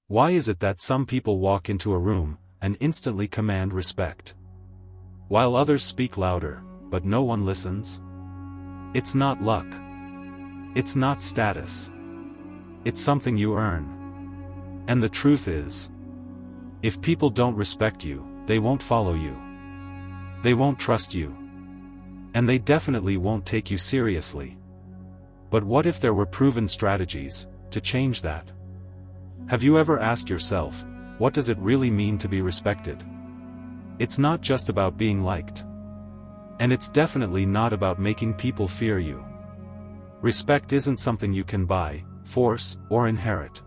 Why is it that some people walk into a room and instantly command respect, while others speak louder, but no one listens? It's not luck. It's not status. It's something you earn. And the truth is, if people don't respect you, they won't follow you. They won't trust you. And they definitely won't take you seriously. But what if there were proven strategies to change that? Have you ever asked yourself, what does it really mean to be respected? It's not just about being liked. And it's definitely not about making people fear you. Respect isn't something you can buy, force, or inherit.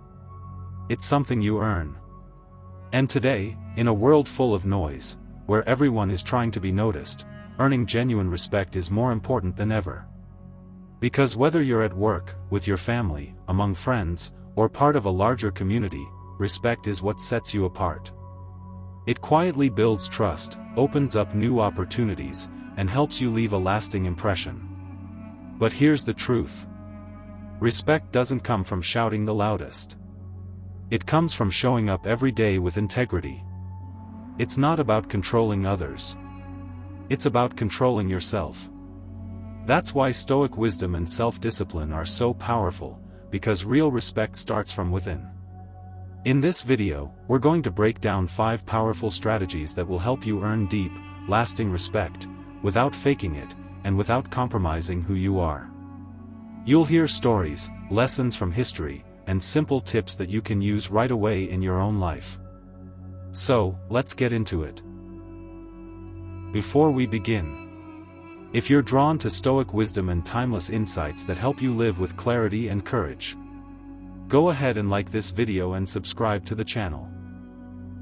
It's something you earn. And today, in a world full of noise, where everyone is trying to be noticed, earning genuine respect is more important than ever. Because whether you're at work, with your family, among friends, or part of a larger community, respect is what sets you apart. It quietly builds trust, opens up new opportunities, and helps you leave a lasting impression. But here's the truth. Respect doesn't come from shouting the loudest. It comes from showing up every day with integrity. It's not about controlling others. It's about controlling yourself. That's why Stoic wisdom and self-discipline are so powerful, because real respect starts from within. In this video, we're going to break down 5 powerful strategies that will help you earn deep, lasting respect, without faking it, and without compromising who you are. You'll hear stories, lessons from history, and simple tips that you can use right away in your own life. So, let's get into it. Before we begin, if you're drawn to Stoic wisdom and timeless insights that help you live with clarity and courage, go ahead and like this video and subscribe to the channel.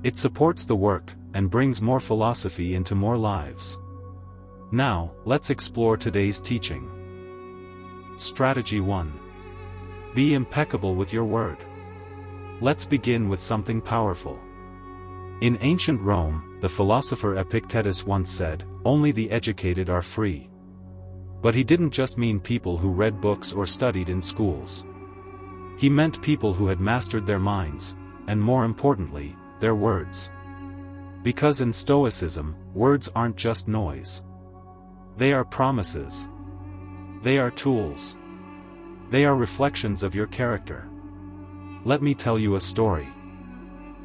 It supports the work, and brings more philosophy into more lives. Now, let's explore today's teaching. Strategy 1. Be impeccable with your word. Let's begin with something powerful. In ancient Rome, the philosopher Epictetus once said, "Only the educated are free." But he didn't just mean people who read books or studied in schools. He meant people who had mastered their minds, and more importantly, their words. Because in Stoicism, words aren't just noise. They are promises. They are tools. They are reflections of your character. Let me tell you a story.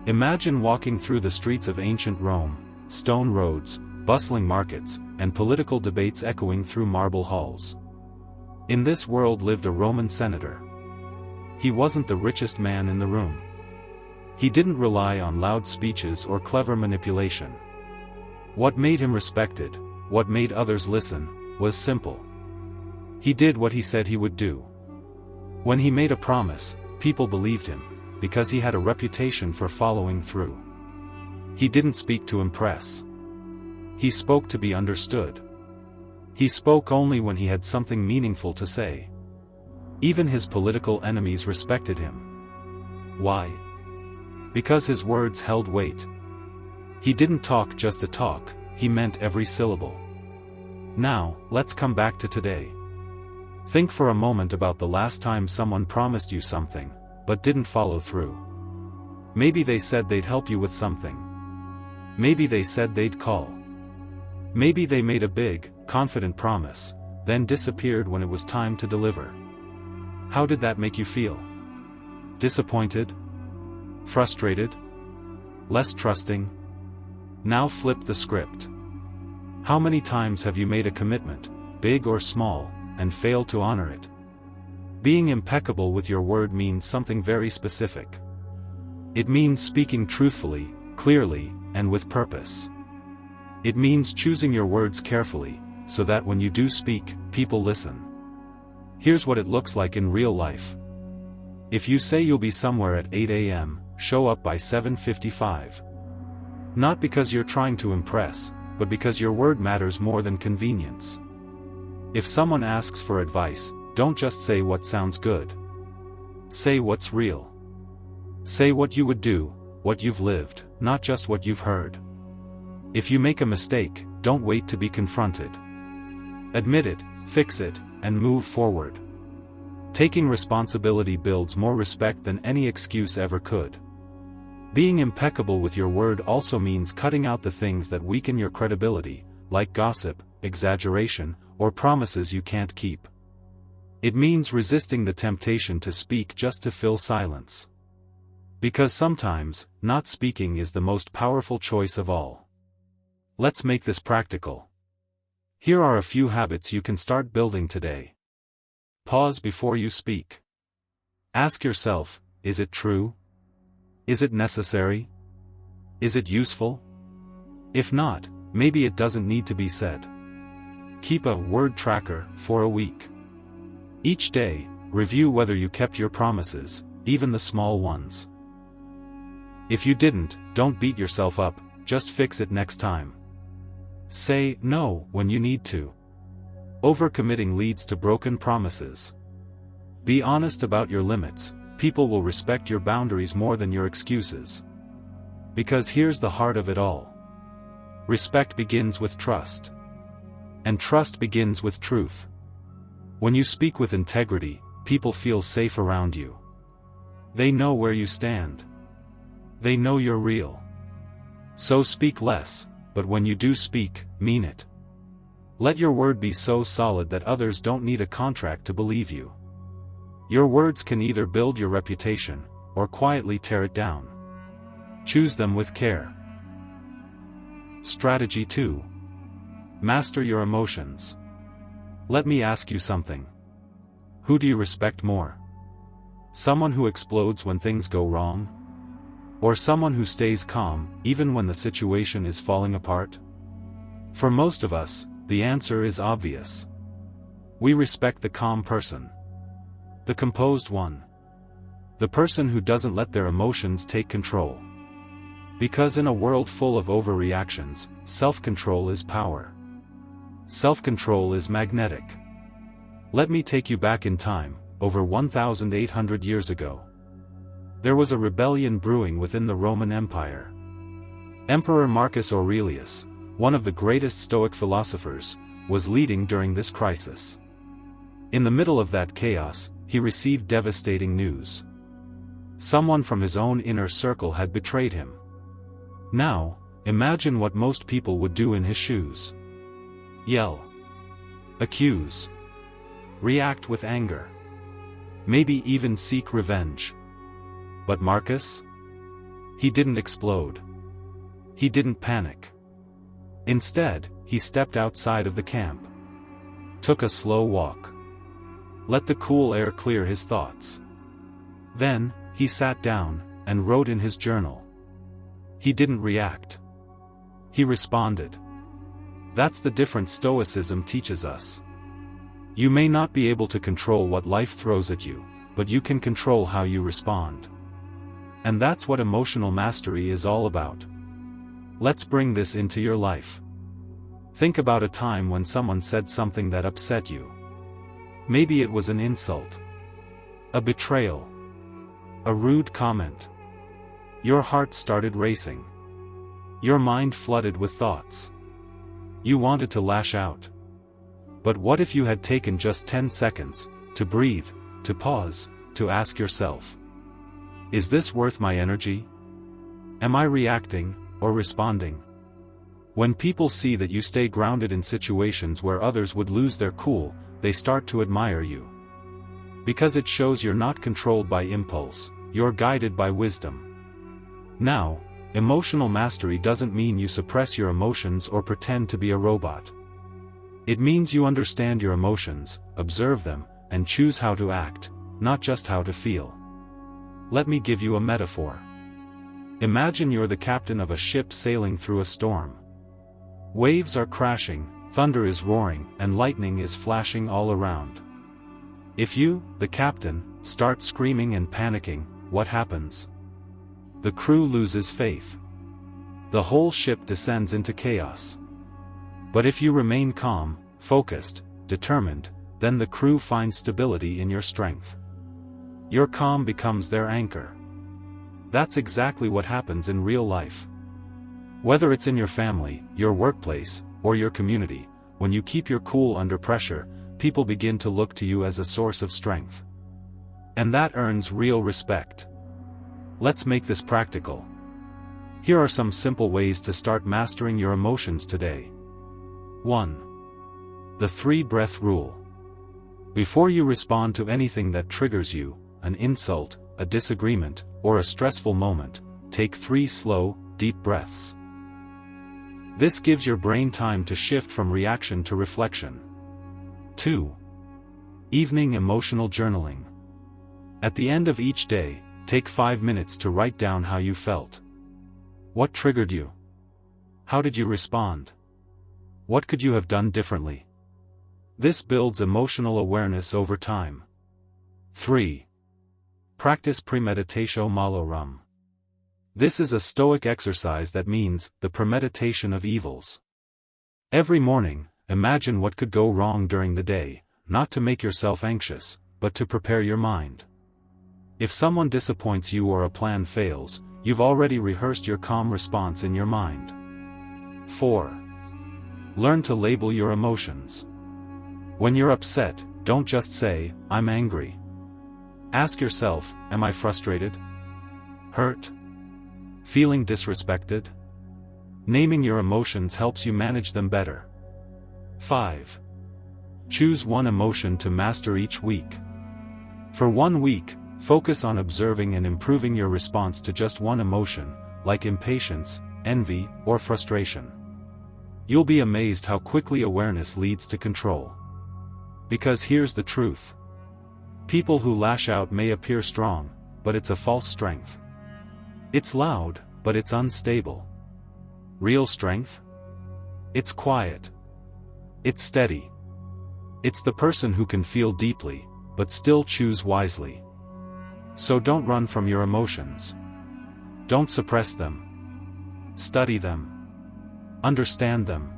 Imagine walking through the streets of ancient Rome, stone roads, bustling markets, and political debates echoing through marble halls. In this world lived a Roman senator. He wasn't the richest man in the room. He didn't rely on loud speeches or clever manipulation. What made him respected, what made others listen, was simple. He did what he said he would do. When he made a promise, people believed him, because he had a reputation for following through. He didn't speak to impress. He spoke to be understood. He spoke only when he had something meaningful to say. Even his political enemies respected him. Why? Because his words held weight. He didn't talk just to talk, he meant every syllable. Now, let's come back to today. Think for a moment about the last time someone promised you something, but didn't follow through. Maybe they said they'd help you with something. Maybe they said they'd call. Maybe they made a big, confident promise, then disappeared when it was time to deliver. How did that make you feel? Disappointed? Frustrated? Less trusting? Now flip the script. How many times have you made a commitment, big or small, and failed to honor it? Being impeccable with your word means something very specific. It means speaking truthfully, clearly, and with purpose. It means choosing your words carefully, so that when you do speak, people listen. Here's what it looks like in real life. If you say you'll be somewhere at 8 a.m., show up by 7:55. Not because you're trying to impress, but because your word matters more than convenience. If someone asks for advice, don't just say what sounds good. Say what's real. Say what you would do, what you've lived, not just what you've heard. If you make a mistake, don't wait to be confronted. Admit it, fix it, and move forward. Taking responsibility builds more respect than any excuse ever could. Being impeccable with your word also means cutting out the things that weaken your credibility, like gossip, exaggeration, or promises you can't keep. It means resisting the temptation to speak just to fill silence. Because sometimes, not speaking is the most powerful choice of all. Let's make this practical. Here are a few habits you can start building today. Pause before you speak. Ask yourself, is it true? Is it necessary? Is it useful? If not, maybe it doesn't need to be said. Keep a word tracker for a week. Each day, review whether you kept your promises, even the small ones. If you didn't, don't beat yourself up, just fix it next time. Say no when you need to. Overcommitting leads to broken promises. Be honest about your limits. People will respect your boundaries more than your excuses. Because here's the heart of it all. Respect begins with trust. And trust begins with truth. When you speak with integrity, people feel safe around you. They know where you stand. They know you're real. So speak less, but when you do speak, mean it. Let your word be so solid that others don't need a contract to believe you. Your words can either build your reputation, or quietly tear it down. Choose them with care. Strategy 2. Master your emotions. Let me ask you something. Who do you respect more? Someone who explodes when things go wrong? Or someone who stays calm, even when the situation is falling apart? For most of us, the answer is obvious. We respect the calm person. The composed one. The person who doesn't let their emotions take control. Because in a world full of overreactions, self-control is power. Self-control is magnetic. Let me take you back in time, over 1,800 years ago. There was a rebellion brewing within the Roman Empire. Emperor Marcus Aurelius, one of the greatest Stoic philosophers, was leading during this crisis. In the middle of that chaos, he received devastating news. Someone from his own inner circle had betrayed him. Now, imagine what most people would do in his shoes. Yell. Accuse. React with anger. Maybe even seek revenge. But Marcus? He didn't explode. He didn't panic. Instead, he stepped outside of the camp. Took a slow walk. Let the cool air clear his thoughts. Then, he sat down, and wrote in his journal. He didn't react. He responded. That's the difference Stoicism teaches us. You may not be able to control what life throws at you, but you can control how you respond. And that's what emotional mastery is all about. Let's bring this into your life. Think about a time when someone said something that upset you. Maybe it was an insult. A betrayal. A rude comment. Your heart started racing. Your mind flooded with thoughts. You wanted to lash out. But what if you had taken just 10 seconds, to breathe, to pause, to ask yourself, is this worth my energy? Am I reacting, or responding? When people see that you stay grounded in situations where others would lose their cool, they start to admire you. Because it shows you're not controlled by impulse, you're guided by wisdom. Now, emotional mastery doesn't mean you suppress your emotions or pretend to be a robot. It means you understand your emotions, observe them, and choose how to act, not just how to feel. Let me give you a metaphor. Imagine you're the captain of a ship sailing through a storm. Waves are crashing, thunder is roaring, and lightning is flashing all around. If you, the captain, start screaming and panicking, what happens? The crew loses faith. The whole ship descends into chaos. But if you remain calm, focused, determined, then the crew finds stability in your strength. Your calm becomes their anchor. That's exactly what happens in real life. Whether it's in your family, your workplace, or your community, when you keep your cool under pressure, people begin to look to you as a source of strength. And that earns real respect. Let's make this practical. Here are some simple ways to start mastering your emotions today. 1. The 3-breath rule. Before you respond to anything that triggers you, an insult, a disagreement, or a stressful moment, take 3 slow, deep breaths. This gives your brain time to shift from reaction to reflection. 2. Evening emotional journaling. At the end of each day, take 5 minutes to write down how you felt. What triggered you? How did you respond? What could you have done differently? This builds emotional awareness over time. 3. Practice premeditatio malorum. This is a Stoic exercise that means the premeditation of evils. Every morning, imagine what could go wrong during the day, not to make yourself anxious, but to prepare your mind. If someone disappoints you or a plan fails, you've already rehearsed your calm response in your mind. 4. Learn to label your emotions. When you're upset, don't just say, "I'm angry." Ask yourself, am I frustrated? Hurt? Feeling disrespected? Naming your emotions helps you manage them better. 5. Choose one emotion to master each week. For 1 week, focus on observing and improving your response to just one emotion, like impatience, envy, or frustration. You'll be amazed how quickly awareness leads to control. Because here's the truth. People who lash out may appear strong, but it's a false strength. It's loud, but it's unstable. Real strength? It's quiet. It's steady. It's the person who can feel deeply, but still choose wisely. So don't run from your emotions. Don't suppress them. Study them. Understand them.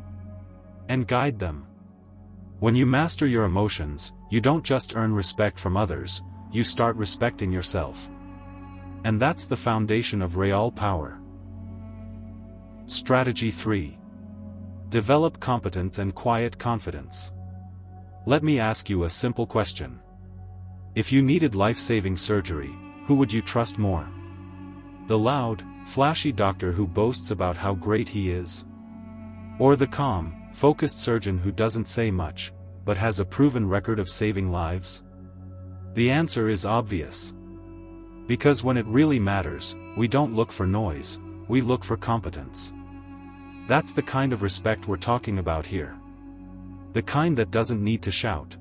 And guide them. When you master your emotions, you don't just earn respect from others, you start respecting yourself. And that's the foundation of real power. Strategy 3. Develop competence and quiet confidence. Let me ask you a simple question. If you needed life-saving surgery, who would you trust more? The loud, flashy doctor who boasts about how great he is? Or the calm, focused surgeon who doesn't say much, but has a proven record of saving lives? The answer is obvious. Because when it really matters, we don't look for noise, we look for competence. That's the kind of respect we're talking about here. The kind that doesn't need to shout.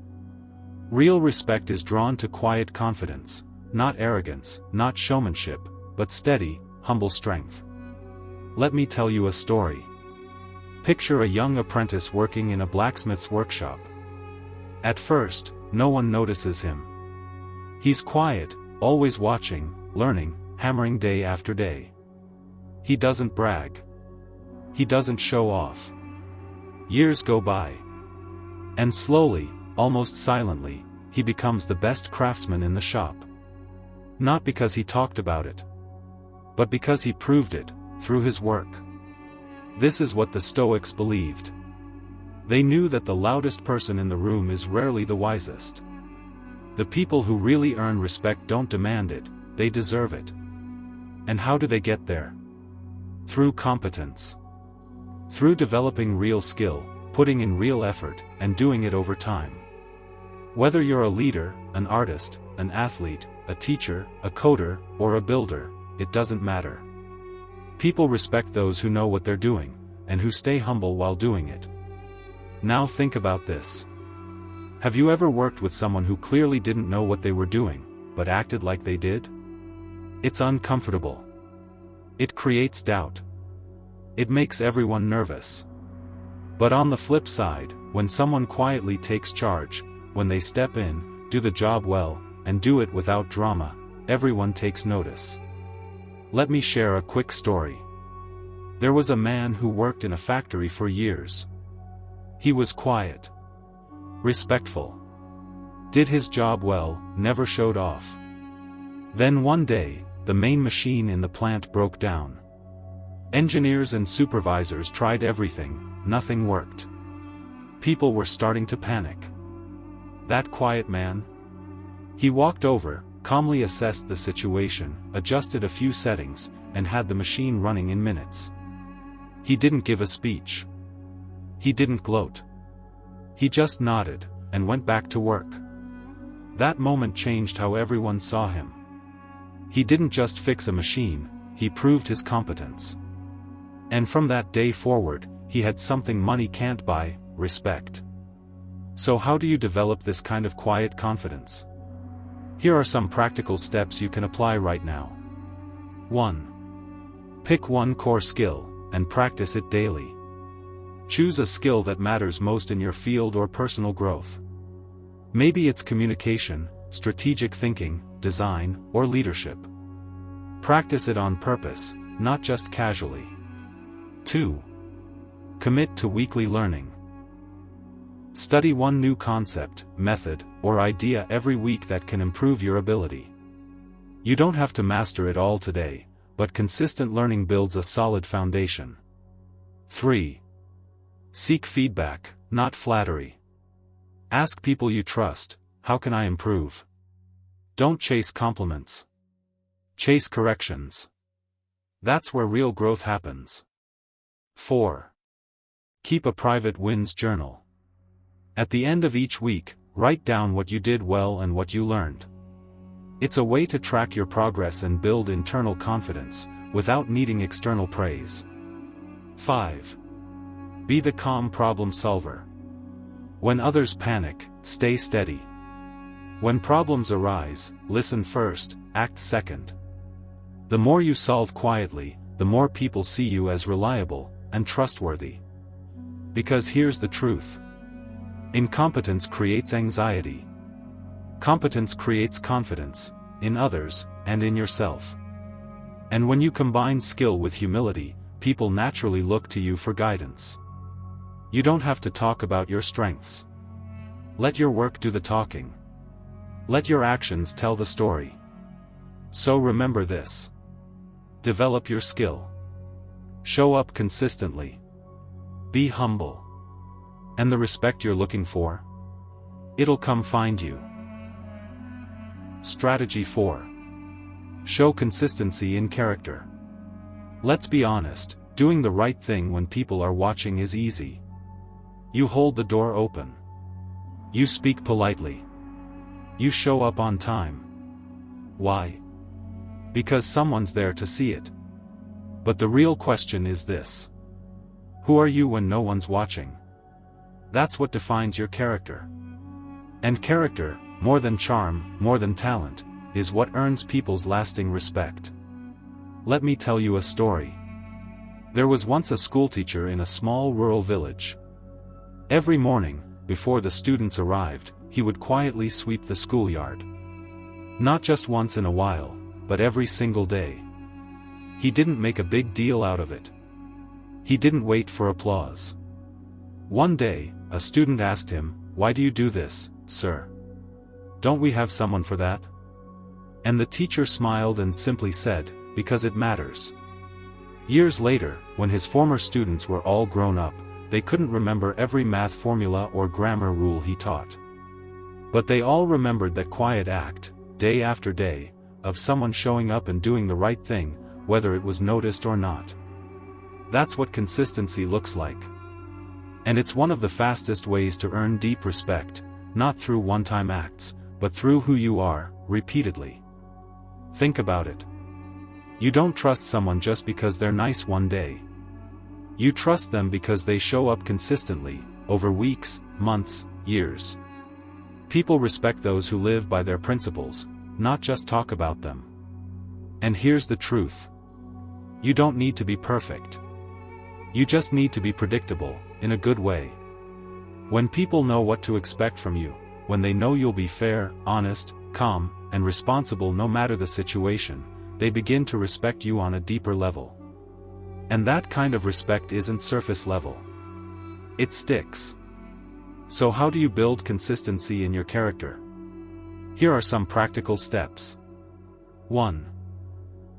Real respect is drawn to quiet confidence, not arrogance, not showmanship, but steady, humble strength. Let me tell you a story. Picture a young apprentice working in a blacksmith's workshop. At first, no one notices him. He's quiet, always watching, learning, hammering day after day. He doesn't brag. He doesn't show off. Years go by. And slowly, almost silently, he becomes the best craftsman in the shop. Not because he talked about it, but because he proved it, through his work. This is what the Stoics believed. They knew that the loudest person in the room is rarely the wisest. The people who really earn respect don't demand it, they deserve it. And how do they get there? Through competence. Through developing real skill, putting in real effort, and doing it over time. Whether you're a leader, an artist, an athlete, a teacher, a coder, or a builder, it doesn't matter. People respect those who know what they're doing, and who stay humble while doing it. Now think about this. Have you ever worked with someone who clearly didn't know what they were doing, but acted like they did? It's uncomfortable. It creates doubt. It makes everyone nervous. But on the flip side, when someone quietly takes charge, when they step in, do the job well, and do it without drama, everyone takes notice. Let me share a quick story. There was a man who worked in a factory for years. He was quiet. Respectful. Did his job well, never showed off. Then one day, the main machine in the plant broke down. Engineers and supervisors tried everything, nothing worked. People were starting to panic. That quiet man? He walked over, calmly assessed the situation, adjusted a few settings, and had the machine running in minutes. He didn't give a speech. He didn't gloat. He just nodded, and went back to work. That moment changed how everyone saw him. He didn't just fix a machine, he proved his competence. And from that day forward, he had something money can't buy: respect. So how do you develop this kind of quiet confidence? Here are some practical steps you can apply right now. 1. Pick one core skill, and practice it daily. Choose a skill that matters most in your field or personal growth. Maybe it's communication, strategic thinking, design, or leadership. Practice it on purpose, not just casually. 2. Commit to weekly learning. Study one new concept, method, or idea every week that can improve your ability. You don't have to master it all today, but consistent learning builds a solid foundation. 3. Seek feedback, not flattery. Ask people you trust, "How can I improve?" Don't chase compliments. Chase corrections. That's where real growth happens. 4. Keep a private wins journal. At the end of each week, write down what you did well and what you learned. It's a way to track your progress and build internal confidence, without needing external praise. 5. Be the calm problem solver. When others panic, stay steady. When problems arise, listen first, act second. The more you solve quietly, the more people see you as reliable and trustworthy. Because here's the truth. Incompetence creates anxiety. Competence creates confidence, in others, and in yourself. And when you combine skill with humility, people naturally look to you for guidance. You don't have to talk about your strengths. Let your work do the talking. Let your actions tell the story. So remember this. Develop your skill. Show up consistently. Be humble. And the respect you're looking for? It'll come find you. Strategy 4. Show consistency in character. Let's be honest, doing the right thing when people are watching is easy. You hold the door open. You speak politely. You show up on time. Why? Because someone's there to see it. But the real question is this. Who are you when no one's watching? That's what defines your character. And character, more than charm, more than talent, is what earns people's lasting respect. Let me tell you a story. There was once a schoolteacher in a small rural village. Every morning, before the students arrived, he would quietly sweep the schoolyard. Not just once in a while, but every single day. He didn't make a big deal out of it. He didn't wait for applause. One day, a student asked him, "Why do you do this, sir? Don't we have someone for that?" And the teacher smiled and simply said, "Because it matters." Years later, when his former students were all grown up, they couldn't remember every math formula or grammar rule he taught. But they all remembered that quiet act, day after day, of someone showing up and doing the right thing, whether it was noticed or not. That's what consistency looks like. And it's one of the fastest ways to earn deep respect, not through one-time acts, but through who you are, repeatedly. Think about it. You don't trust someone just because they're nice one day. You trust them because they show up consistently, over weeks, months, years. People respect those who live by their principles, not just talk about them. And here's the truth. You don't need to be perfect. You just need to be predictable, in a good way. When people know what to expect from you, when they know you'll be fair, honest, calm, and responsible no matter the situation, they begin to respect you on a deeper level. And that kind of respect isn't surface level. It sticks. So how do you build consistency in your character? Here are some practical steps. 1.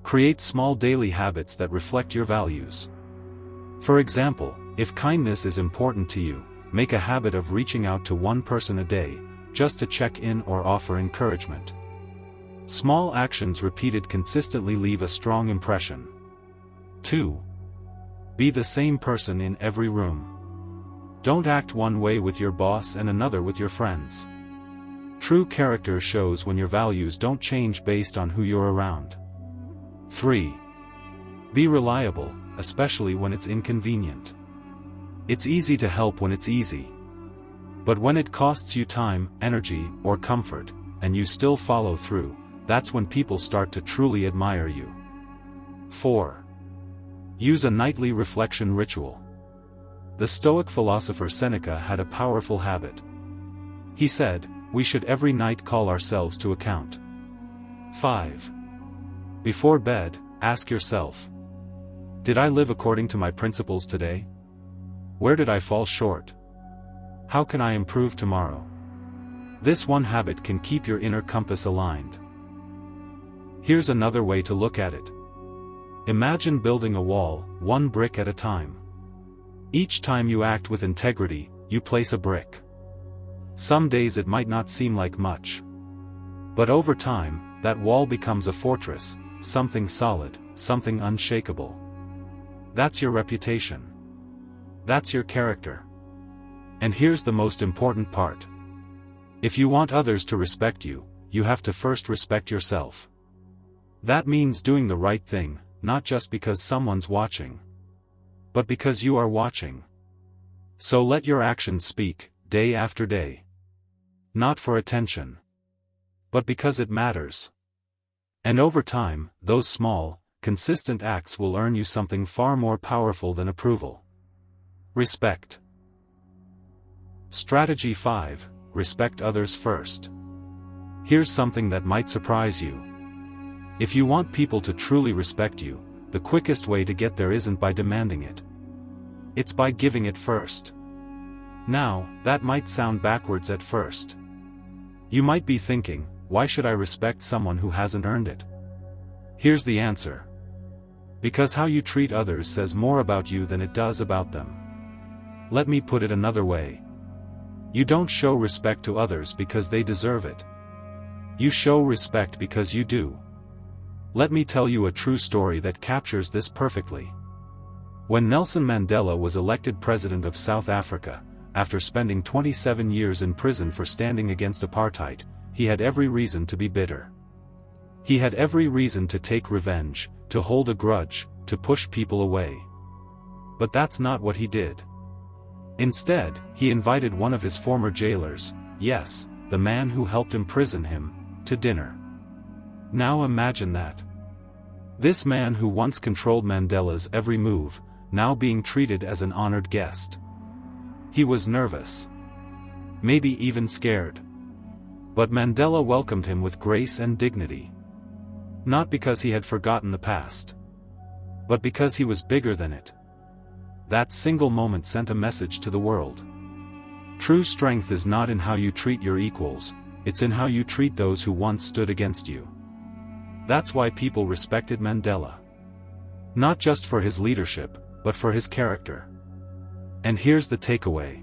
Create small daily habits that reflect your values. For example, if kindness is important to you, make a habit of reaching out to one person a day, just to check in or offer encouragement. Small actions repeated consistently leave a strong impression. 2. Be the same person in every room. Don't act one way with your boss and another with your friends. True character shows when your values don't change based on who you're around. 3. Be reliable, especially when it's inconvenient. It's easy to help when it's easy. But when it costs you time, energy, or comfort, and you still follow through, that's when people start to truly admire you. 4. Use a nightly reflection ritual. The Stoic philosopher Seneca had a powerful habit. He said, we should every night call ourselves to account. 5. Before bed, ask yourself, did I live according to my principles today? Where did I fall short? How can I improve tomorrow? This one habit can keep your inner compass aligned. Here's another way to look at it. Imagine building a wall, one brick at a time. Each time you act with integrity, you place a brick. Some days it might not seem like much. But over time, that wall becomes a fortress, something solid, something unshakable. That's your reputation. That's your character. And here's the most important part. If you want others to respect you, you have to first respect yourself. That means doing the right thing, not just because someone's watching, but because you are watching. So let your actions speak, day after day. Not for attention, but because it matters. And over time, those small, consistent acts will earn you something far more powerful than approval. Respect. Strategy 5. Respect others first. Here's something that might surprise you. If you want people to truly respect you, the quickest way to get there isn't by demanding it. It's by giving it first. Now, that might sound backwards at first. You might be thinking, why should I respect someone who hasn't earned it? Here's the answer. Because how you treat others says more about you than it does about them. Let me put it another way. You don't show respect to others because they deserve it. You show respect because you do. Let me tell you a true story that captures this perfectly. When Nelson Mandela was elected president of South Africa, after spending 27 years in prison for standing against apartheid, he had every reason to be bitter. He had every reason to take revenge, to hold a grudge, to push people away. But that's not what he did. Instead, he invited one of his former jailers, yes, the man who helped imprison him, to dinner. Now imagine that. This man who once controlled Mandela's every move, now being treated as an honored guest. He was nervous. Maybe even scared. But Mandela welcomed him with grace and dignity. Not because he had forgotten the past, but because he was bigger than it. That single moment sent a message to the world. True strength is not in how you treat your equals, it's in how you treat those who once stood against you. That's why people respected Mandela. Not just for his leadership, but for his character. And here's the takeaway.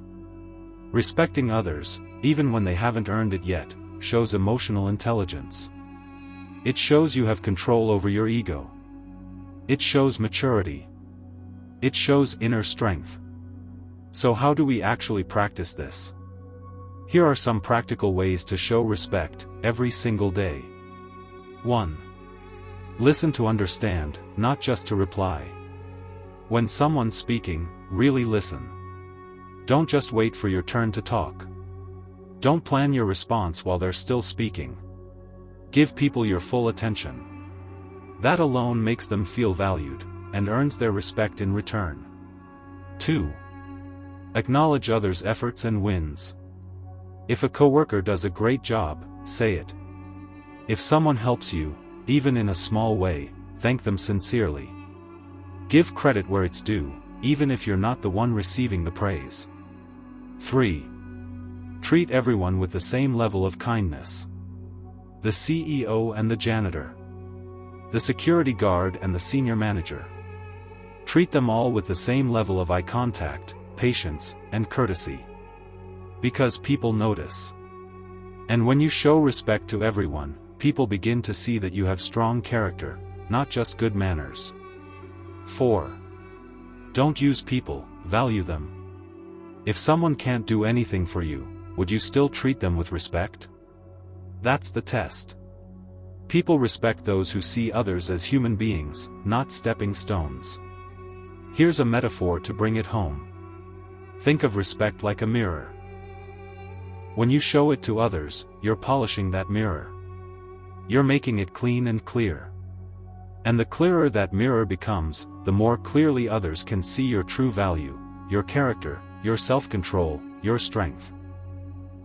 Respecting others, even when they haven't earned it yet, shows emotional intelligence. It shows you have control over your ego. It shows maturity. It shows inner strength. So how do we actually practice this? Here are some practical ways to show respect, every single day. 1. Listen to understand, not just to reply. When someone's speaking, really listen. Don't just wait for your turn to talk. Don't plan your response while they're still speaking. Give people your full attention. That alone makes them feel valued, and earns their respect in return. 2. Acknowledge others' efforts and wins. If a coworker does a great job, say it. If someone helps you, even in a small way, thank them sincerely. Give credit where it's due, even if you're not the one receiving the praise. 3. Treat everyone with the same level of kindness. The CEO and the janitor. The security guard and the senior manager. Treat them all with the same level of eye contact, patience, and courtesy. Because people notice. And when you show respect to everyone, people begin to see that you have strong character, not just good manners. 4. Don't use people, value them. If someone can't do anything for you, would you still treat them with respect? That's the test. People respect those who see others as human beings, not stepping stones. Here's a metaphor to bring it home. Think of respect like a mirror. When you show it to others, you're polishing that mirror. You're making it clean and clear. And the clearer that mirror becomes, the more clearly others can see your true value, your character, your self-control, your strength.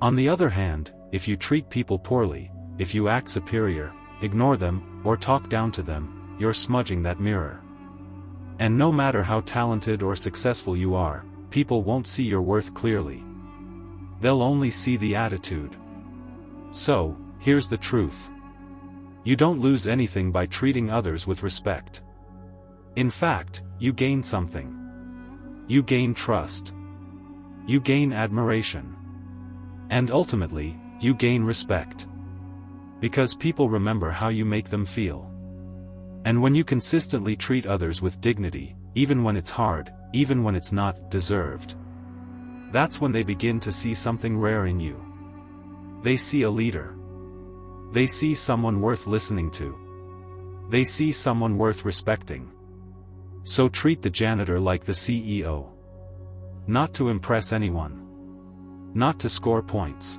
On the other hand, if you treat people poorly, if you act superior, ignore them, or talk down to them, you're smudging that mirror. And no matter how talented or successful you are, people won't see your worth clearly. They'll only see the attitude. So, here's the truth. You don't lose anything by treating others with respect. In fact, you gain something. You gain trust. You gain admiration. And ultimately, you gain respect. Because people remember how you make them feel. And when you consistently treat others with dignity, even when it's hard, even when it's not deserved, that's when they begin to see something rare in you. They see a leader. They see someone worth listening to. They see someone worth respecting. So treat the janitor like the CEO. Not to impress anyone. Not to score points.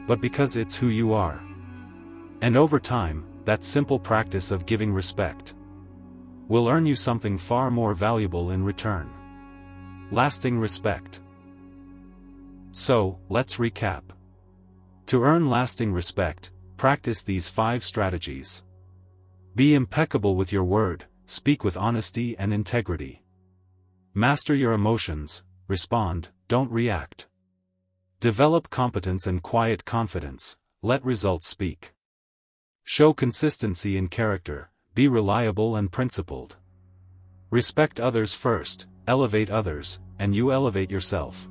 But because it's who you are. And over time, that simple practice of giving respect will earn you something far more valuable in return. Lasting respect. So, let's recap. To earn lasting respect, practice these 5 strategies. Be impeccable with your word, speak with honesty and integrity. Master your emotions, respond, don't react. Develop competence and quiet confidence, let results speak. Show consistency in character, be reliable and principled. Respect others first, elevate others, and you elevate yourself.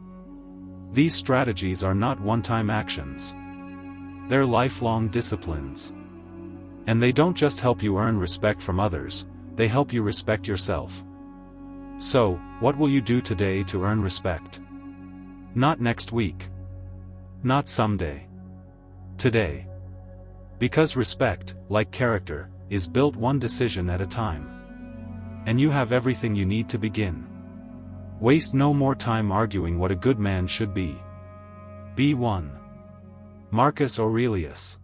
These strategies are not one-time actions. They're lifelong disciplines. And they don't just help you earn respect from others, they help you respect yourself. So, what will you do today to earn respect? Not next week. Not someday. Today. Because respect, like character, is built one decision at a time. And you have everything you need to begin. Waste no more time arguing what a good man should be. Be one. Marcus Aurelius.